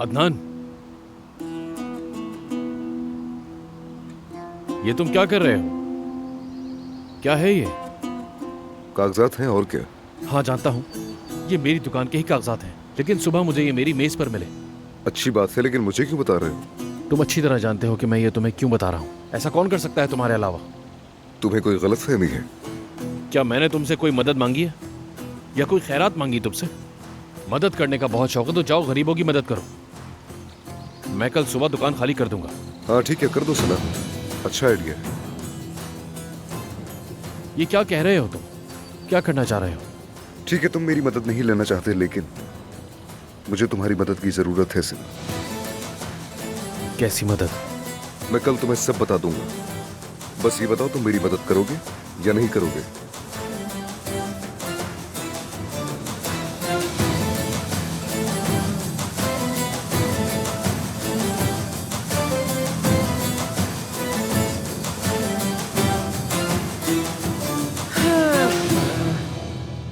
अदनान, ये तुम क्या कर रहे हो? क्या है ये? कागजात हैं और क्या। हाँ जानता हूँ, ये मेरी दुकान के ही कागजात हैं, लेकिन सुबह मुझे ये मेरी मेज पर मिले। अच्छी बात है, लेकिन मुझे क्यों बता रहे हो? तुम अच्छी तरह जानते हो कि मैं ये तुम्हें क्यों बता रहा हूँ। ऐसा कौन कर सकता है तुम्हारे अलावा? तुम्हें कोई गलतफहमी है? क्या मैंने तुमसे कोई मदद मांगी है या कोई खैरात मांगी तुमसे? मदद करने का बहुत शौक है तो जाओ गरीबों की मदद करो। मैं कल सुबह दुकान खाली कर दूंगा। हाँ ठीक है, कर दो सलाम, अच्छा आइडिया है। ये क्या कह रहे हो तुम? क्या करना चाह रहे हो? ठीक है, तुम मेरी मदद नहीं लेना चाहते, लेकिन मुझे तुम्हारी मदद की जरूरत है सिर्फ। कैसी मदद? मैं कल तुम्हें सब बता दूंगा, बस ये बताओ तुम मेरी मदद करोगे या नहीं करोगे?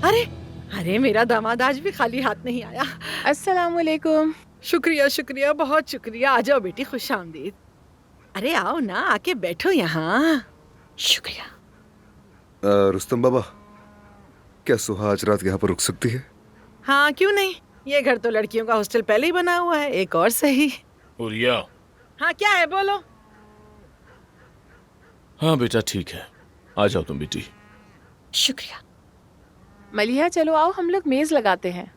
अरे अरे, मेरा दामाद आज भी खाली हाथ नहीं आया। अस्सलाम वालेकुम। शुक्रिया शुक्रिया, बहुत शुक्रिया। आ जाओ बेटी, खुश आमदीद। अरे आओ ना, आके बैठो यहाँ। शुक्रिया। रुस्तम बाबा, क्या सुहा आज रात यहाँ पर रुक सकती है? हाँ क्यों नहीं, ये घर तो लड़कियों का हॉस्टल पहले ही बना हुआ है, एक और सही। उरिया। हाँ क्या है, बोलो। हाँ बेटा ठीक है, आ जाओ तुम बेटी। शुक्रिया। मलिहा चलो आओ हम लोग मेज लगाते हैं।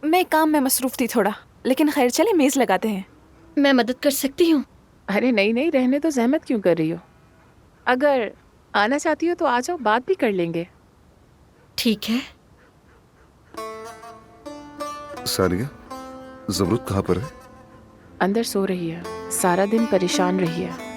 मैं काम में मसरूफ थी थोड़ा, लेकिन खैर चले मेज लगाते हैं। मैं मदद कर सकती हूँ। अरे नहीं नहीं, रहने तो, जहमत क्यों कर रही हो? अगर आना चाहती हो तो आ जाओ, बात भी कर लेंगे। ठीक है। सानिया, ज़मरुद कहाँ पर है? अंदर सो रही है, सारा दिन परेशान रही है।